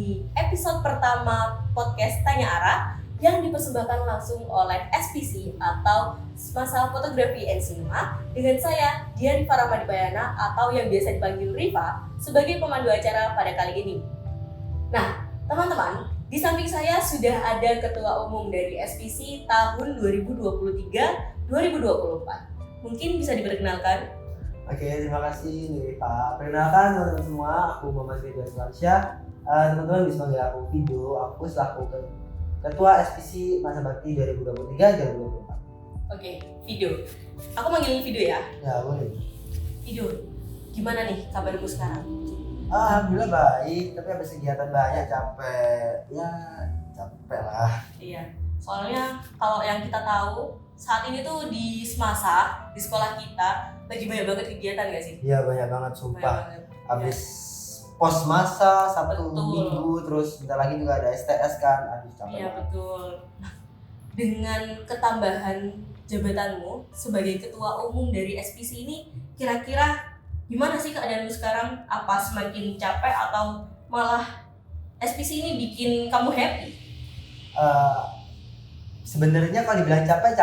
di episode pertama podcast Tanya Arah yang dipersembahkan langsung oleh SPC atau Semasa Fotografi and Cinema dengan saya Dian Faramadipayana atau yang biasa dipanggil Riva sebagai pemandu acara pada kali ini. Nah, teman-teman, di samping saya sudah ada Ketua Umum dari SPC tahun 2023-2024. Mungkin bisa diperkenalkan? Oke, terima kasih Riva. Perkenalkan teman-teman semua, aku Muhammad Ridwan Suarsyah. Teman-teman bisa panggil aku Vido. Aku selaku Ketua SPC Masa Bakti 2023-2024. Oke, Vido. Aku manggil Vido ya? Ya, boleh. Vido, gimana nih kabarmu sekarang? Alhamdulillah baik, tapi habis kegiatan banyak capek. Ya, capek lah. Iya, soalnya kalau yang kita tahu saat ini tuh di Semasa, di sekolah kita lagi banyak banget kegiatan gak sih? Iya, banyak banget sumpah. Banyak banget. Habis pos masa Sabtu Betul. Minggu, terus bentar lagi juga ada STS kan. Aduh, capek Iya, banget. betul. Nah, dengan ketambahan jabatanmu sebagai ketua umum dari SPC ini, kira-kira gimana sih keadaanmu sekarang? Apa semakin capek atau malah SPC ini bikin kamu happy? Sebenarnya kalau dibilang capek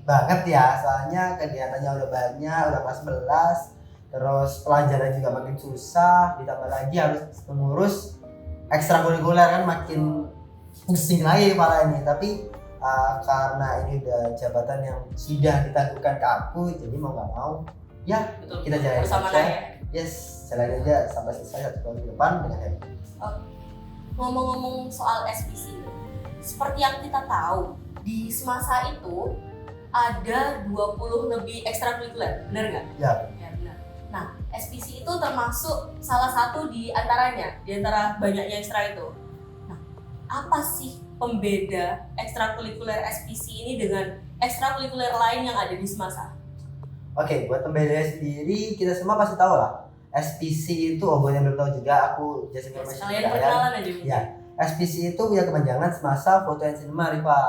banget ya, soalnya kegiatannya udah banyak, udah kelas 11, terus pelajaran juga makin susah, ditambah lagi harus mengurus ekstrakurikuler kan makin pusing lagi kepala ini. Tapi karena ini udah jabatan yang sudah ditangguhkan ke aku, jadi mau nggak mau ya Betul. kita jalanin Bersama aja. ya. Yes, jalanin aja sampai selesai 1 tahun ke depan dengan happy. Ngomong-ngomong soal SPC, seperti yang kita tahu, di Semasa itu ada 20 lebih ekstrakurikuler, benar nggak? Ya. Ya, benar. Nah, SPC itu termasuk salah satu di antaranya, di antara banyaknya ekstra itu. Nah, apa sih pembeda ekstrakurikuler SPC ini dengan ekstrakurikuler lain yang ada di Semasa? Oke, buat pembedanya sendiri kita semua pasti tahu lah. SPC itu, buat yang belum tahu juga, aku just information Sekalian juga ya. perkenalan aja mungkin. Ya, SPC itu punya kepanjangan Semasa Foto and Cinema, Riva.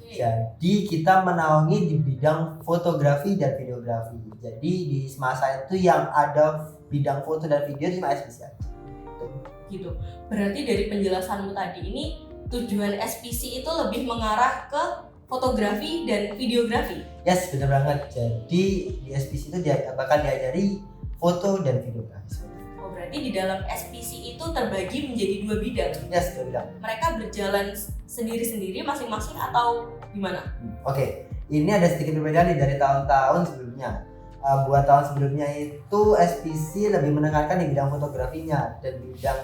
Oke. Jadi kita menaungi di bidang fotografi dan videografi. Jadi di Semasa itu yang ada bidang foto dan video cuma SPC aja. Gitu. Berarti dari penjelasanmu tadi ini tujuan SPC itu lebih mengarah ke fotografi dan videografi. Yes, benar banget. Jadi di SPC itu bakal diajari foto dan videografi. Oh, berarti di dalam SPC itu terbagi menjadi 2 bidang. Yes, benar bidang. Mereka berjalan sendiri-sendiri masing-masing atau gimana? Oke, ini ada sedikit perbedaan nih dari tahun-tahun sebelumnya. Buat tahun sebelumnya itu SPC lebih menekankan di bidang fotografinya, dan bidang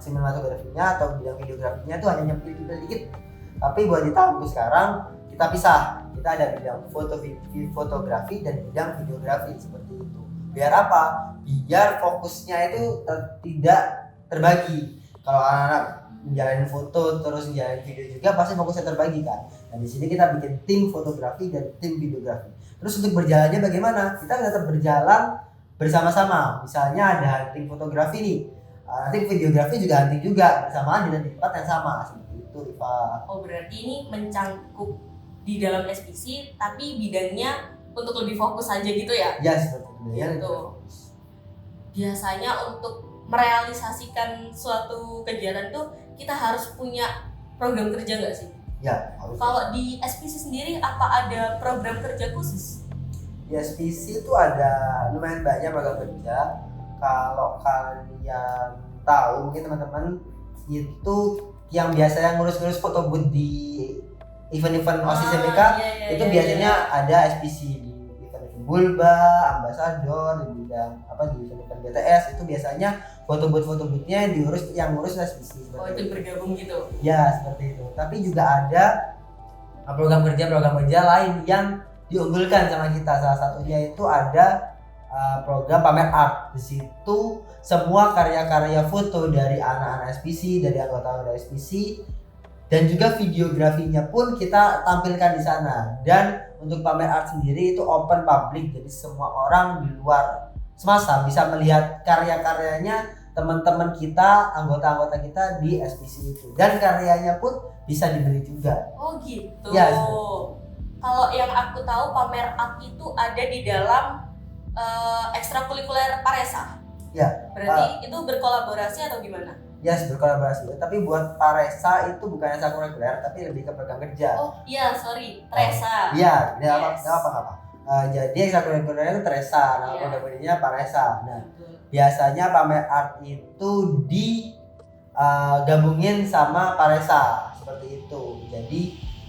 sinematografinya atau bidang videografinya itu hanya nyempil dikit. Tapi buat di tahunku sekarang kita pisah. Kita ada bidang fotografi dan bidang videografi seperti itu. Biar apa? Biar fokusnya itu tidak terbagi. Kalau anak-anak menjalani foto terus menjalani video juga pasti fokusnya terbagi kan. Nah di sini kita bikin tim fotografi dan tim videografi. Terus untuk berjalannya bagaimana? Kita tetap berjalan bersama-sama. Misalnya ada hunting fotografi nih, nanti videografi juga hunting juga bersamaan di tempat yang sama. Seperti itu, Riva. Oh, berarti ini mencangkup di dalam SPC tapi bidangnya untuk lebih fokus aja gitu ya? Ya seperti itu. Ya, Gitu. Biasanya untuk merealisasikan suatu kegiatan tuh kita harus punya program kerja nggak sih? Ya, harus. Kalau di SPC sendiri apa ada program kerja khusus? Di SPC itu ada lumayan banyak program kerja. Kalau kalian tahu mungkin teman-teman itu yang biasanya ngurus-ngurus foto booth di event-event OSIS MBK itu biasanya ada SPC di event-event Bulba, Ambassador, di bidang di event-event BTS itu biasanya foto booth-nya yang ngurus SPC. Oh, itu bergabung gitu? Ya seperti itu. Tapi juga ada program kerja lain yang diunggulkan sama kita. Salah satunya itu ada program pamer art. Di situ semua karya-karya foto dari anak-anak SPC, dari anggota SPC, dan juga videografinya pun kita tampilkan di sana. Dan untuk pamer art sendiri itu open public, jadi semua orang di luar Semasa bisa melihat karya-karyanya teman-teman kita, anggota-anggota kita di SPC itu. Dan karyanya pun bisa dibeli juga. Oh gitu. Ya, kalau yang aku tahu pamer art itu ada di dalam ekstrakurikuler Paresa. Ya. Berarti itu berkolaborasi atau gimana? Yes, berkolaborasi. Tapi buat Paresa itu bukan ekstrakurikuler, tapi lebih ke program kerja. Oh iya, sorry, Tresa. Iya, nggak Yes. apa-apa. Jadi ekstrakurikuler itu Tresa, nama Iya. program kerjanya Paresa. Nah, Betul. biasanya pamer art itu gabungin sama Paresa seperti itu. Jadi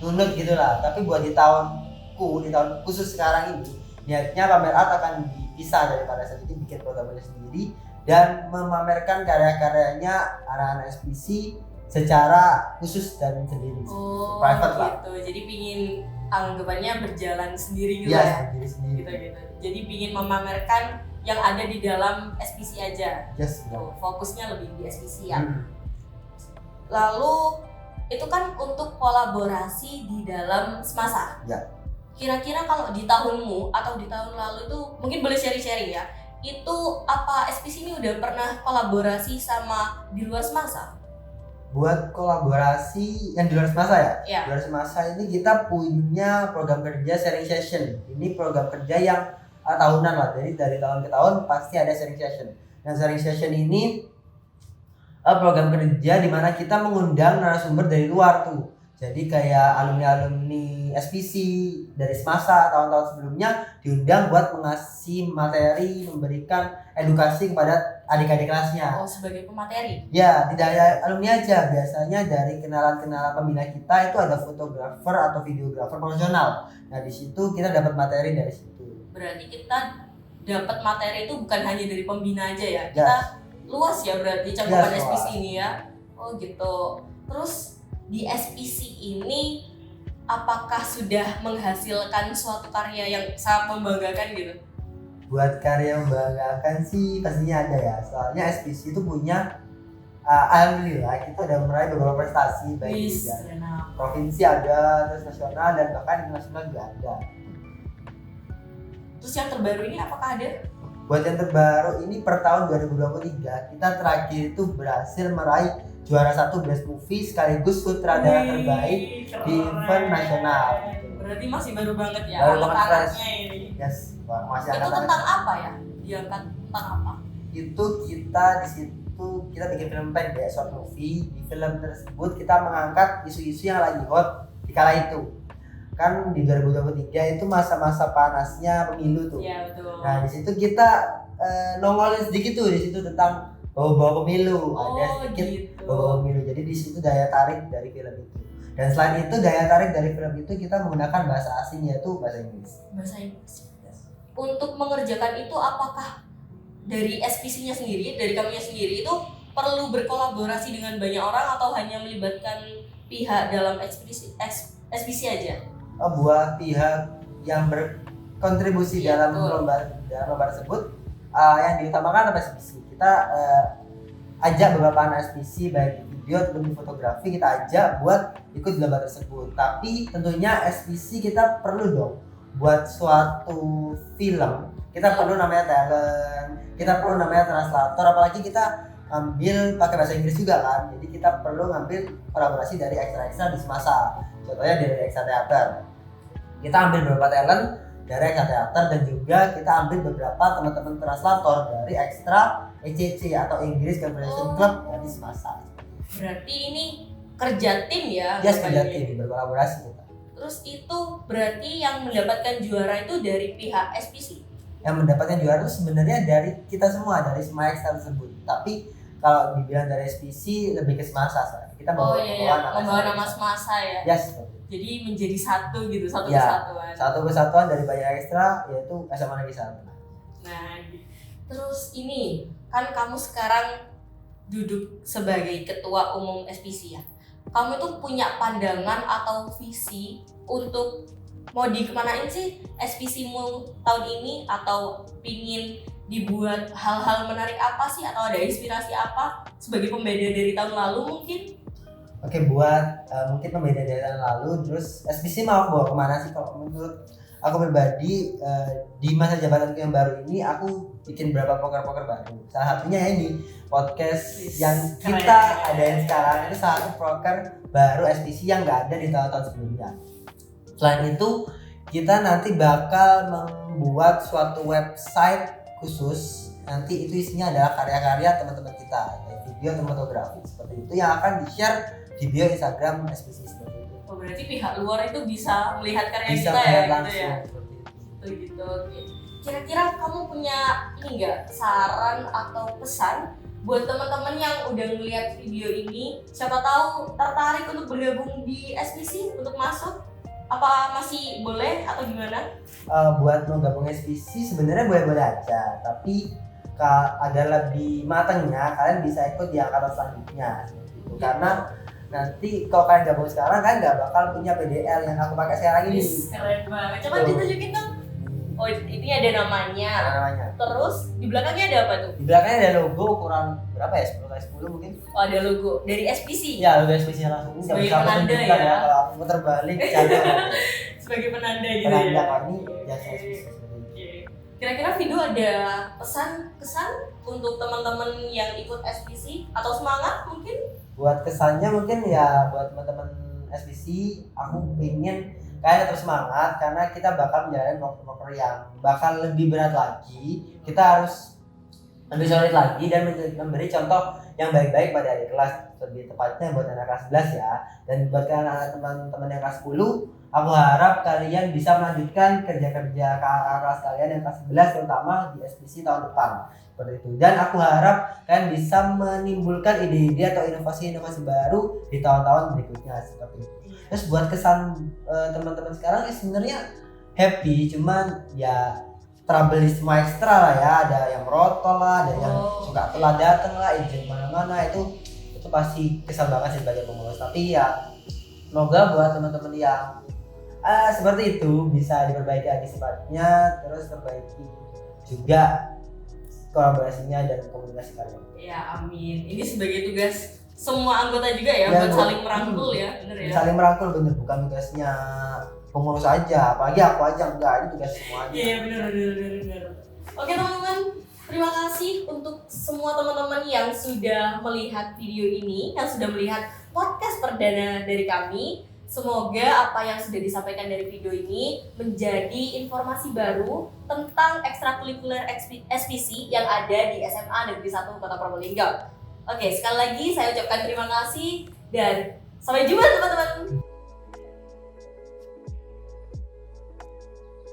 nunut gitulah. Tapi buat di tahun khusus sekarang ini, niatnya pamer art akan dipisah dari Paresa. Jadi bikin programnya sendiri dan memamerkan karya-karyanya anak-anak SPC secara khusus dan sendiri, Oh, private lah. gitu. Jadi pingin anggapannya berjalan sendiri gitu Iya, ya. sendiri. Gitu. Jadi pingin memamerkan yang ada di dalam SPC aja. Yes, Tuh, fokusnya lebih di SPC ya. Hmm. Lalu itu kan untuk kolaborasi di dalam Semasa. Ya. Kira-kira kalau di tahunmu atau di tahun lalu itu mungkin boleh sharing-sharing ya. Itu apa SPC ini udah pernah kolaborasi sama di luar Semasa? Buat kolaborasi yang di luar semasa ya? Ya. Di luar semasa ini kita punya program kerja sharing session. Ini program kerja yang tahunan lah. Jadi dari tahun ke tahun pasti ada sharing session. Dan sharing session ini program kerja di mana kita mengundang narasumber dari luar tuh. Jadi kayak alumni-alumni SPC dari semasa tahun-tahun sebelumnya diundang buat mengasih materi, memberikan edukasi kepada adik-adik kelasnya. Oh, sebagai pemateri. Ya, tidak ada alumni aja. Biasanya dari kenalan-kenalan pembina kita itu ada fotografer atau videografer profesional. Nah, di situ kita dapat materi dari situ. Berarti kita dapat materi itu bukan hanya dari pembina aja ya. Yes. Kita luas ya berarti cakupan Yes, SPC luas. ini ya. Oh gitu. Terus di SPC ini apakah sudah menghasilkan suatu karya yang sangat membanggakan gitu? Buat karya membanggakan sih pastinya ada ya. Soalnya SPC itu punya alhamdulillah kita udah meraih beberapa prestasi baik di Wis, provinsi ada, terus nasional dan bahkan internasional juga ada. Terus yang terbaru ini apakah ada? Buat yang terbaru ini per tahun 2023 kita terakhir itu berhasil meraih juara 1 Best Movie sekaligus sutradara terbaik keren. di event nasional. Berarti masih baru banget ya Baru banget anak-anaknya ini. Yes, masih Itu angkatan tentang apa ya? Diangkat tentang apa? itu kita di situ kita bikin film pendek short movie. Di film tersebut kita mengangkat isu-isu yang lagi hot di kala itu. Kan di 2023 itu masa-masa panasnya pemilu tuh. Iya betul. Nah, di situ kita nongolin sedikit tuh di situ tentang bau-bau pemilu. Ada Oh sedikit gitu. bau pemilu. Jadi di situ daya tarik dari film itu. Dan selain itu daya tarik dari film itu kita menggunakan bahasa asing yaitu bahasa Inggris. Bahasa Inggris. Untuk mengerjakan itu apakah dari SPC-nya sendiri, dari kamunya sendiri itu perlu berkolaborasi dengan banyak orang atau hanya melibatkan pihak dalam SPC aja? Buat pihak yang berkontribusi Iya, dalam betul. lomba tersebut yang diutamakan adalah SPC. Kita ajak beberapa anak SPC baik di video atau di fotografi kita ajak buat ikut lomba tersebut. Tapi tentunya SPC kita perlu dong buat suatu film kita perlu namanya talent, kita perlu namanya translator, apalagi kita ambil pakai bahasa Inggris juga kan. Jadi kita perlu ngambil kolaborasi dari ekstra-ekstra di semasa. Contohnya dari ekstra teater. Kita ambil beberapa talent dari ekstra teater dan juga kita ambil beberapa teman-teman translator dari ekstra ECC atau English Conversation Club dari semasa. Berarti ini kerja tim ya? Yes, kerja Bapaknya. tim berkolaborasi kita. Terus itu berarti yang mendapatkan juara itu dari pihak SPC? Yang mendapatkan juara itu sebenarnya dari kita semua, dari semua ekstra tersebut. Tapi kalau dibilang dari SPC lebih ke semasa soalnya. Kita membawa nama semasa ya. Yes. Jadi menjadi satu gitu, satu Ya, kesatuan. satu kesatuan dari banyak ekstra yaitu SMA Negeri 1. Nah, terus ini kan kamu sekarang duduk sebagai ketua umum SPC ya. Kamu itu punya pandangan atau visi untuk mau dikemanain sih SPC-mu tahun ini, atau pingin dibuat hal-hal menarik apa sih, atau ada inspirasi apa sebagai pembeda dari tahun lalu mungkin? Oke, buat mungkin pembeda dari tahun lalu, terus SPC mau bawa kemana sih? Kalau menurut aku pribadi di masa jabatanku yang baru ini aku bikin beberapa poker-poker baru. Salah satunya ya ini podcast yang kita adain sekarang itu salah satu poker baru SPC yang nggak ada di tahun-tahun sebelumnya. Selain itu kita nanti bakal membuat suatu website khusus. Nanti itu isinya adalah karya-karya teman-teman kita, kayak video atau fotografi seperti itu yang akan di-share di bio Instagram SPC seperti itu. Oh, berarti pihak luar itu bisa melihat karya Bisa kita ya melihat gitu langsung ya. seperti itu. Begitu. Oke. Kira-kira kamu punya ini enggak saran atau pesan buat teman-teman yang udah ngeliat video ini, siapa tahu tertarik untuk bergabung di SPC untuk masuk? Apa masih boleh atau gimana? Buat mau gabung SPC sebenarnya boleh-boleh aja, tapi agar lebih matangnya kalian bisa ikut di angkatan selanjutnya seperti itu. Karena nanti kalau kalian gabung sekarang kan nggak bakal punya PDL yang aku pakai sekarang ini. Keren banget. Coba Tuh. ditunjukin dong. Oh, ini ada namanya. Apa namanya? Terus di belakangnya ada apa tuh? Di belakangnya ada logo ukuran berapa ya? 10x10 mungkin? Oh, ada logo dari SPC. Ya, logo SPC langsung. Nggak Sebagai bisa aku penanda tunjukkan ya. Kalau aku muter balik jatuh. Sebagai penanda gitu Penanda ya. kami jasa SPC seperti itu. Oke. Kira-kira video ada pesan-kesan untuk teman-teman yang ikut SPC atau semangat mungkin? Buat kesannya mungkin ya buat teman-teman SPC, aku ingin kalian tetap semangat karena kita bakal menjalani proker yang bakal lebih berat lagi. Kita harus lebih solid lagi dan memberi contoh yang baik-baik pada adik kelas, lebih tepatnya buat anak kelas 11 ya. Dan buat kalian teman-teman yang kelas 10, aku harap kalian bisa melanjutkan kerja-kerja kakak kelas kalian yang kelas 11 terutama di SPC tahun depan seperti itu. Dan aku harap kalian bisa menimbulkan ide-ide atau inovasi-inovasi baru di tahun-tahun berikutnya seperti itu. Terus buat kesan teman-teman sekarang ya sebenarnya happy, cuman ya trouble-isme ekstra lah ya, ada yang merotol lah, ada yang suka telat datang lah, izin mana-mana itu pasti kesal banget sih sebagai pengurus. Tapi ya semoga buat teman-teman yang seperti itu bisa diperbaiki lagi sifatnya, terus perbaiki juga kolaborasinya dan komunikasi kalian. Ya, amin. Ini sebagai tugas semua anggota juga ya, buat saling merangkul ya, bener ya? Saling merangkul bener, bukan tugasnya pengurus aja, apalagi aku aja enggak, ini tugas semuanya. Iya, bener. Oke teman-teman, terima kasih untuk semua teman-teman yang sudah melihat video ini, yang sudah melihat podcast perdana dari kami. Semoga apa yang sudah disampaikan dari video ini menjadi informasi baru tentang ekstrakurikuler SPC yang ada di SMA Negeri 1 Kota Probolinggo. Oke, sekali lagi saya ucapkan terima kasih dan sampai jumpa teman-teman.